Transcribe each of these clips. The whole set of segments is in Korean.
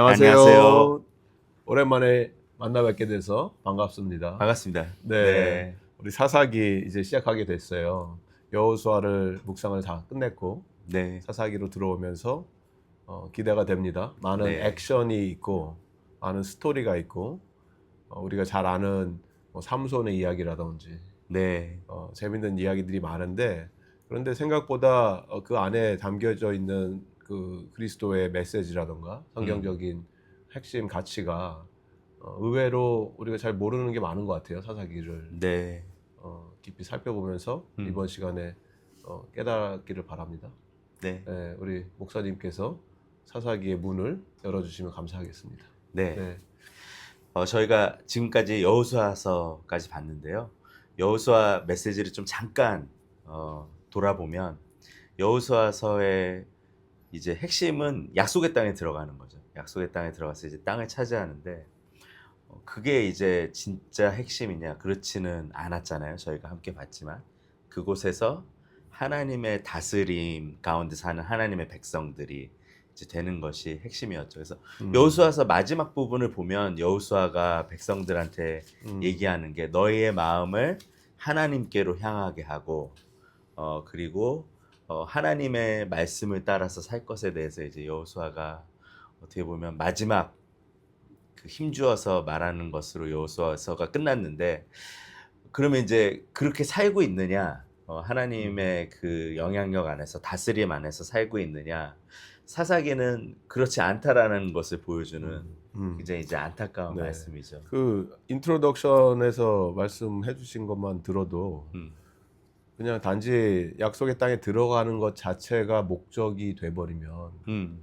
안녕하세요. 안녕하세요. 오랜만에 만나 뵙게 돼서 반갑습니다. 반갑습니다. 네, 네. 우리 사사기 이제 시작하게 됐어요. 여호수아를 묵상을 다 끝냈고 네. 사사기로 들어오면서 기대가 됩니다. 많은 네. 액션이 있고 많은 스토리가 있고 우리가 잘 아는 삼손의 이야기라든지 네. 재밌는 이야기들이 많은데, 그런데 생각보다 그 안에 담겨져 있는 그 그리스도의 메시지라던가 성경적인 핵심 가치가 의외로 우리가 잘 모르는 게 많은 것 같아요. 사사기를 네. 깊이 살펴보면서 이번 시간에 깨닫기를 바랍니다. 네. 네, 우리 목사님께서 사사기의 문을 열어주시면 감사하겠습니다. 네. 네. 저희가 지금까지 여호수아서까지 봤는데요. 여호수아 메시지를 좀 잠깐 돌아보면 여호수아서의 이제 핵심은 약속의 땅에 들어가는 거죠. 약속의 땅에 들어가서 이제 땅을 차지하는데 그게 이제 진짜 핵심이냐? 그렇지는 않았잖아요. 저희가 함께 봤지만 그곳에서 하나님의 다스림 가운데 사는 하나님의 백성들이 이제 되는 것이 핵심이었죠. 그래서 여호수아서 마지막 부분을 보면 여호수아가 백성들한테 얘기하는 게 너희의 마음을 하나님께로 향하게 하고 그리고 하나님의 말씀을 따라서 살 것에 대해서 이제 여호수아가 어떻게 보면 마지막 그 힘주어서 말하는 것으로 여호수아서가 끝났는데, 그러면 이제 그렇게 살고 있느냐, 하나님의 그 영향력 안에서 다스림 안에서 살고 있느냐, 사사기는 그렇지 않다라는 것을 보여주는 굉장히 이제 안타까운 네. 말씀이죠. 그 인트로덕션에서 말씀해 주신 것만 들어도 그냥 단지 약속의 땅에 들어가는 것 자체가 목적이 돼버리면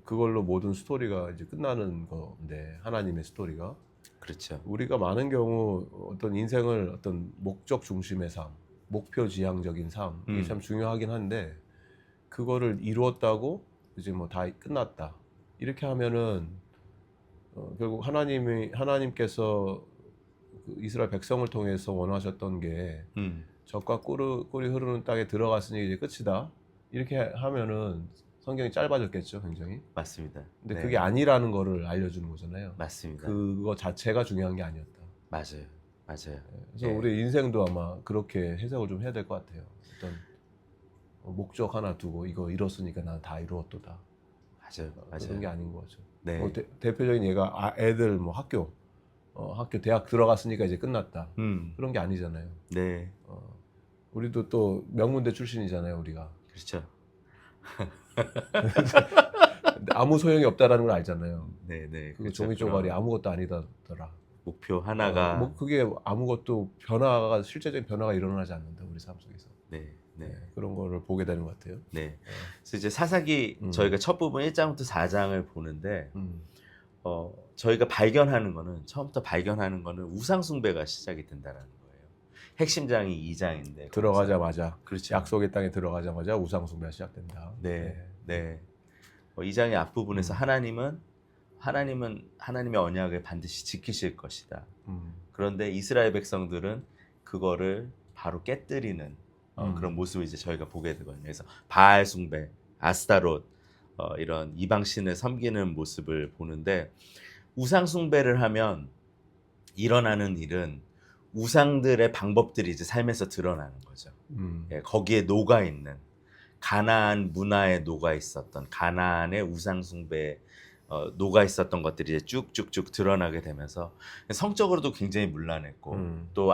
그걸로 모든 스토리가 이제 끝나는 건데, 하나님의 스토리가. 그렇죠. 우리가 많은 경우 어떤 인생을 어떤 목적 중심의 삶, 목표 지향적인 삶, 이게 참 중요하긴 한데, 그거를 이루었다고 이제 뭐 다 끝났다 이렇게 하면은 결국 하나님께서 그 이스라엘 백성을 통해서 원하셨던 게 젖과 꿀이 흐르는 땅에 들어갔으니 이제 끝이다 이렇게 하면은 성경이 짧아졌겠죠, 굉장히. 맞습니다. 근데 네. 그게 아니라는 거를 알려주는 거잖아요. 맞습니다. 그거 자체가 중요한 게 아니었다. 맞아요. 맞아요. 그래서 예. 우리 인생도 아마 그렇게 해석을 좀 해야 될 것 같아요. 어떤 목적 하나 두고 이거 이뤘으니까 난 다 이루었도다. 맞아요. 그런 맞아요. 게 아닌 거죠. 네. 대표적인 예가 애들 뭐 학교 대학 들어갔으니까 이제 끝났다. 그런 게 아니잖아요. 네. 우리도 또 명문대 출신이잖아요, 우리가. 그렇죠. 근데 아무 소용이 없다라는 걸 알잖아요. 네, 네. 그게 그렇죠. 종이 쪼가리 그런 아무것도 아니다더라. 목표 하나가 뭐 그게 아무것도 실제적인 변화가 일어나지 않는다, 우리 삶 속에서. 네, 네, 그런 거를 보게 되는 것 같아요. 네. 그래서 이제 사사기 저희가 첫 부분 1장부터 4장을 보는데 저희가 발견하는 거는 처음부터 발견하는 거는 우상 숭배가 시작이 된다는 거예요. 핵심장이 2장인데 들어가자마자, 그렇죠. 약속의 땅에 들어가자마자 우상 숭배가 시작된다. 네, 네. 2장의 앞부분에서 하나님은 하나님의 언약을 반드시 지키실 것이다. 그런데 이스라엘 백성들은 그거를 바로 깨뜨리는 그런 모습을 이제 저희가 보게 되거든요. 그래서 바알 숭배, 아스타롯 이런 이방 신을 섬기는 모습을 보는데, 우상 숭배를 하면 일어나는 일은 우상들의 방법들이 이제 삶에서 드러나는 거죠. 예, 거기에 녹아 있는 가나안 문화에 녹아 있었던 가나안의 우상 숭배에 녹아 있었던 것들이 이제 쭉쭉쭉 드러나게 되면서 성적으로도 굉장히 문란했고 또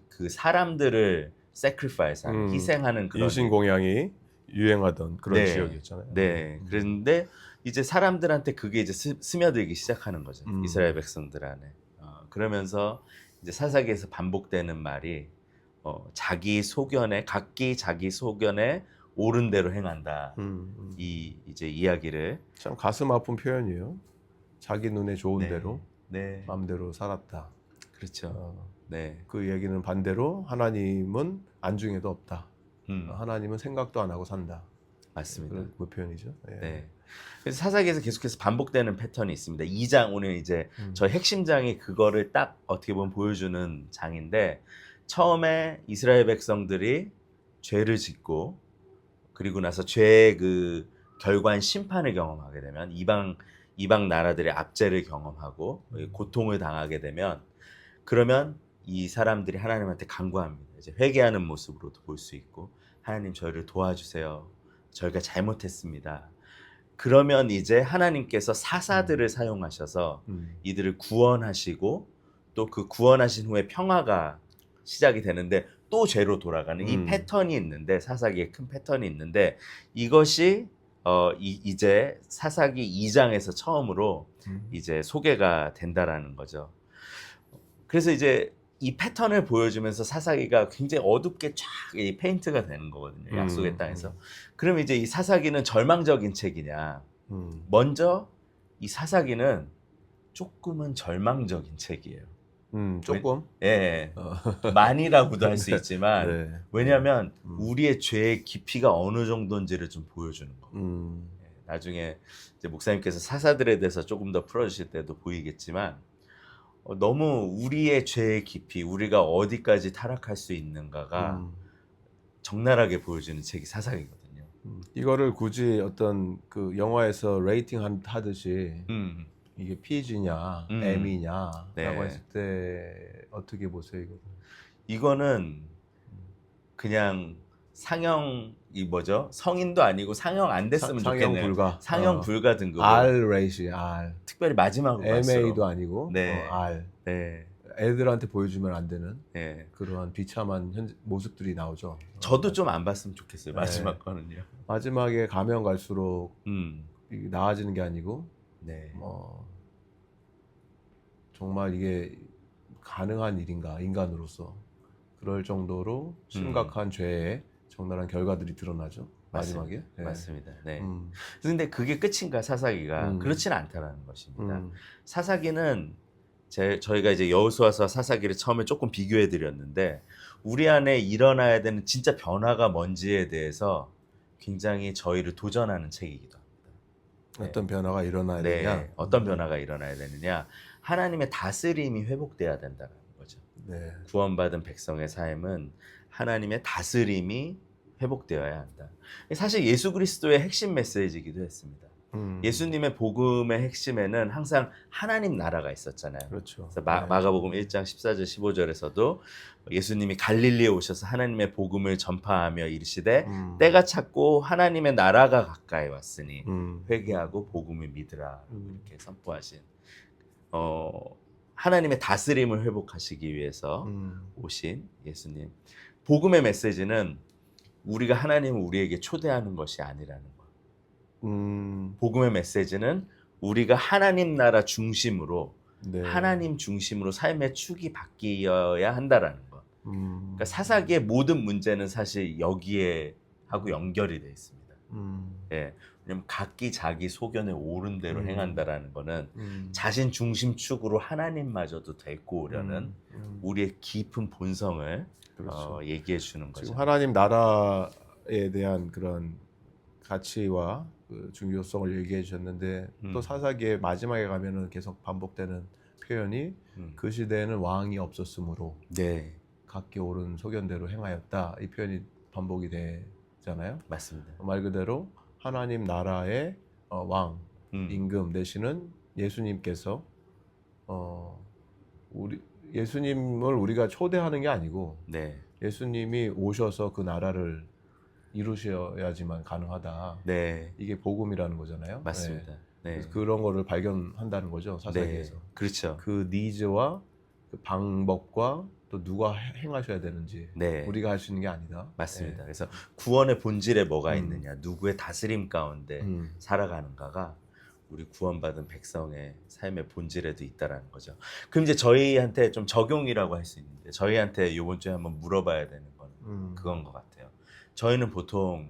그 사람들을 sacrifice하는 희생하는 그런 인신공양이 유행하던 그런 네, 지역이었잖아요. 네. 그런데 이제 사람들한테 그게 이제 스며들기 시작하는 거죠. 이스라엘 백성들 안에. 그러면서 이제 사사기에서 반복되는 말이 각기 자기 소견에 옳은 대로 행한다. 이 이제 이야기를 참 가슴 아픈 표현이에요. 자기 눈에 좋은 네, 대로 네, 마음대로 살았다. 그렇죠. 네, 그 얘기는 반대로 하나님은 안중에도 없다. 음, 하나님은 생각도 안 하고 산다. 맞습니다. 그런 그 표현이죠. 예. 네. 그래서 사사기에서 계속해서 반복되는 패턴이 있습니다. 2장 오늘 이제 저희 핵심장이 그거를 딱 어떻게 보면 보여주는 장인데, 처음에 이스라엘 백성들이 죄를 짓고 그리고 나서 죄의 그 결과인 심판을 경험하게 되면 이방 나라들의 압제를 경험하고 고통을 당하게 되면 그러면 이 사람들이 하나님한테 간구합니다. 이제 회개하는 모습으로도 볼 수 있고 하나님 저희를 도와주세요. 저희가 잘못했습니다. 그러면 이제 하나님께서 사사들을 사용하셔서 이들을 구원하시고 또 그 구원하신 후에 평화가 시작이 되는데 또 죄로 돌아가는 이 패턴이 있는데 사사기에 큰 패턴이 있는데 이것이 이제 사사기 2장에서 처음으로 이제 소개가 된다라는 거죠. 그래서 이제 이 패턴을 보여주면서 사사기가 굉장히 어둡게 쫙 이 페인트가 되는 거거든요. 약속의 땅에서. 그럼 이제 이 사사기는 절망적인 책이냐? 먼저 이 사사기는 조금은 절망적인 책이에요. 조금. 예, 많이라고도 할 수 있지만 네. 왜냐하면 우리의 죄의 깊이가 어느 정도인지를 좀 보여주는 거. 나중에 이제 목사님께서 사사들에 대해서 조금 더 풀어주실 때도 보이겠지만 너무 우리의 죄의 깊이, 우리가 어디까지 타락할 수 있는가가 적나라하게 보여주는 책이 사사기거든요. 이거를 굳이 어떤 그 영화에서 레이팅 하듯이 이게 PG냐, M이냐라고 네. 했을 때 어떻게 보세요, 이거? 이거는 그냥 상영이 뭐죠? 성인도 아니고 상영 안 됐으면 상영 좋겠네요. 불가. 상영 불가 등급. R 레이시 R. 특별히 마지막으로 MA도 봤어요. 아니고 네. R. 네. 애들한테 보여주면 안 되는 네. 그러한 비참한 모습들이 나오죠. 저도 좀 안 봤으면 좋겠어요. 네. 마지막 거는요. 마지막에 가면 갈수록 이게 나아지는 게 아니고 네. 정말 이게 가능한 일인가 인간으로서 그럴 정도로 심각한 죄의 적나라한 결과들이 드러나죠. 마지막에. 맞습니다. 네. 맞습니다. 네. 그런데 그게 끝인가 사사기가 그렇지는 않다라는 것입니다. 사사기는 저희가 이제 여호수아서 사사기를 처음에 조금 비교해 드렸는데 우리 안에 일어나야 되는 진짜 변화가 뭔지에 대해서 굉장히 저희를 도전하는 책이기도 합니다. 어떤 변화가 일어나야 네. 되냐? 어떤 변화가 일어나야 되느냐? 하나님의 다스림이 회복돼야 된다는 거죠. 네. 구원받은 백성의 삶은 하나님의 다스림이 회복되어야 한다. 사실 예수 그리스도의 핵심 메시지이기도 했습니다. 예수님의 복음의 핵심에는 항상 하나님 나라가 있었잖아요. 그렇죠. 그래서 마가복음 1장 14절 15절에서도 예수님이 갈릴리에 오셔서 하나님의 복음을 전파하며 이르시되 때가 찼고 하나님의 나라가 가까이 왔으니 회개하고 복음을 믿으라 이렇게 선포하신 하나님의 다스림을 회복하시기 위해서 오신 예수님. 복음의 메시지는 우리가 하나님을 우리에게 초대하는 것이 아니라는 것. 복음의 메시지는 우리가 하나님 나라 중심으로 네. 하나님 중심으로 삶의 축이 바뀌어야 한다라는 것. 그러니까 사사기의 모든 문제는 사실 여기에 하고 연결이 되어 있습니다. 예. 왜냐면 각기 자기 소견에 옳은 대로 행한다라는 거는 자신 중심축으로 하나님마저도 데리고 오려는 우리의 깊은 본성을 그렇죠. 얘기해 주는 거죠. 지금 하나님 나라에 대한 그런 가치와 그 중요성을 얘기해 주셨는데 또 사사기의 마지막에 가면은 계속 반복되는 표현이 그 시대에는 왕이 없었으므로 네, 각기 옳은 소견대로 행하였다. 이 표현이 반복이 되잖아요. 맞습니다. 말 그대로 하나님 나라의 왕, 임금 되시는 예수님께서 예수님을 우리가 초대하는 게 아니고 네, 예수님이 오셔서 그 나라를 이루셔야지만 가능하다. 네, 이게 복음이라는 거잖아요. 맞습니다. 네, 그래서 그런 거를 발견한다는 거죠. 사사기에서. 네, 그렇죠. 그 니즈와 그 방법과 또 누가 행하셔야 되는지 네, 우리가 할 수 있는 게 아니다. 맞습니다. 네. 그래서 구원의 본질에 뭐가 있느냐, 누구의 다스림 가운데 음. 살아가는가가 우리 구원받은 백성의 삶의 본질에도 있다라는 거죠. 그럼 이제 저희한테 좀 적용이라고 할 수 있는데 저희한테 이번 주에 한번 물어봐야 되는 건 그건 것 같아요. 저희는 보통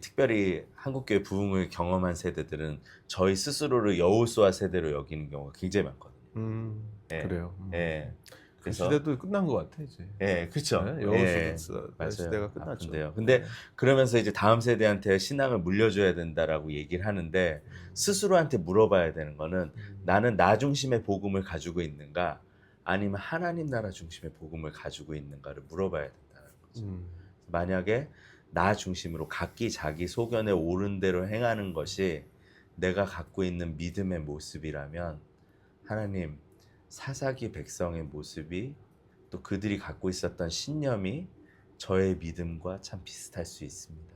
특별히 한국교회 부흥을 경험한 세대들은 저희 스스로를 여호수아 세대로 여기는 경우가 굉장히 많거든요. 네. 그래요. 네. 그 그래서 시대도 끝난 것 같아 이제. 네, 그렇죠. 여호수아 맞아요. 시대가 끝났죠. 아픈데요. 근데 그러면서 이제 다음 세대한테 신앙을 물려줘야 된다라고 얘기를 하는데 스스로한테 물어봐야 되는 거는 나는 나 중심의 복음을 가지고 있는가 아니면 하나님 나라 중심의 복음을 가지고 있는가를 물어봐야 된다는 거죠. 만약에 나 중심으로 각기 자기 소견에 옳은 대로 행하는 것이 내가 갖고 있는 믿음의 모습이라면 하나님 사사기 백성의 모습이 또 그들이 갖고 있었던 신념이 저의 믿음과 참 비슷할 수 있습니다.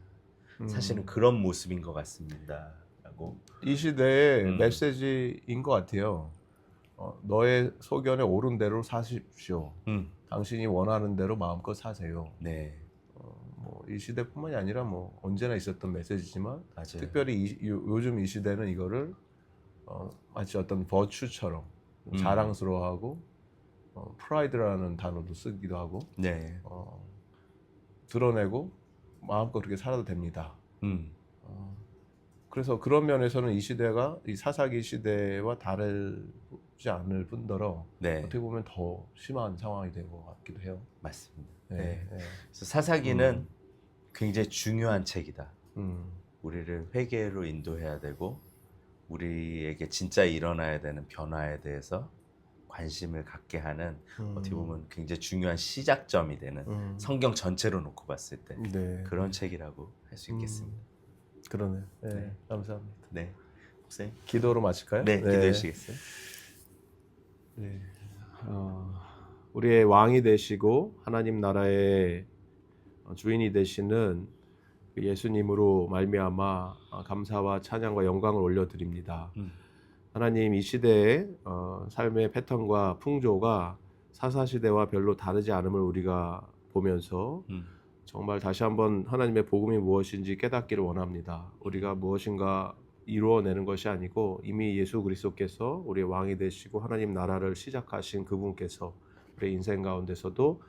사실은 그런 모습인 것 같습니다. 라고. 이 시대의 음. 메시지인 것 같아요. 너의 소견에 옳은 대로 사십시오. 당신이 원하는 대로 마음껏 사세요. 네, 이 시대뿐만이 아니라 뭐 언제나 있었던 메시지지만 맞아요. 특별히 요즘 이 시대는 이거를 마치 어떤 버추처럼 자랑스러워하고 프라이드라는 단어도 쓰기도 하고 네, 드러내고 마음껏 그렇게 살아도 됩니다. 음, 그래서 그런 면에서는 이 시대가 이 사사기 시대와 다르지 않을 뿐더러 네, 어떻게 보면 더 심한 상황이 된 것 같기도 해요. 맞습니다. 네, 네. 네. 그래서 사사기는 굉장히 중요한 책이다. 음, 우리를 회개로 인도해야 되고 우리에게 진짜 일어나야 되는 변화에 대해서 관심을 갖게 하는 어떻게 보면 굉장히 중요한 시작점이 되는 성경 전체로 놓고 봤을 때 네, 그런 책이라고 할 수 있겠습니다. 그러네. 네, 네. 감사합니다. 네, 목사님. 기도로 마칠까요? 네, 기도해 주시겠어요? 네. 우리의 왕이 되시고 하나님 나라의 주인이 되시는 그 예수님으로 말미암아 감사와 찬양과 영광을 올려드립니다. 하나님 이 시대의 삶의 패턴과 풍조가 사사시대와 별로 다르지 않음을 우리가 보면서 정말 다시 한번 하나님의 복음이 무엇인지 깨닫기를 원합니다. 우리가 무엇인가 이루어내는 것이 아니고 이미 예수 그리스도께서 우리의 왕이 되시고 하나님 나라를 시작하신 그분께서 우리의 인생 가운데서도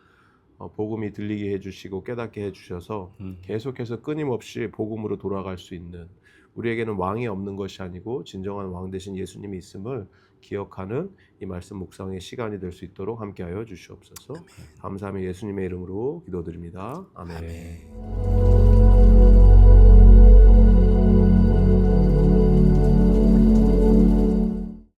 복음이 들리게 해주시고 깨닫게 해주셔서 계속해서 끊임없이 복음으로 돌아갈 수 있는, 우리에게는 왕이 없는 것이 아니고 진정한 왕 되신 예수님이 있음을 기억하는 이 말씀 묵상의 시간이 될 수 있도록 함께하여 주시옵소서. 감사하며 예수님의 이름으로 기도드립니다. 아멘. 아멘.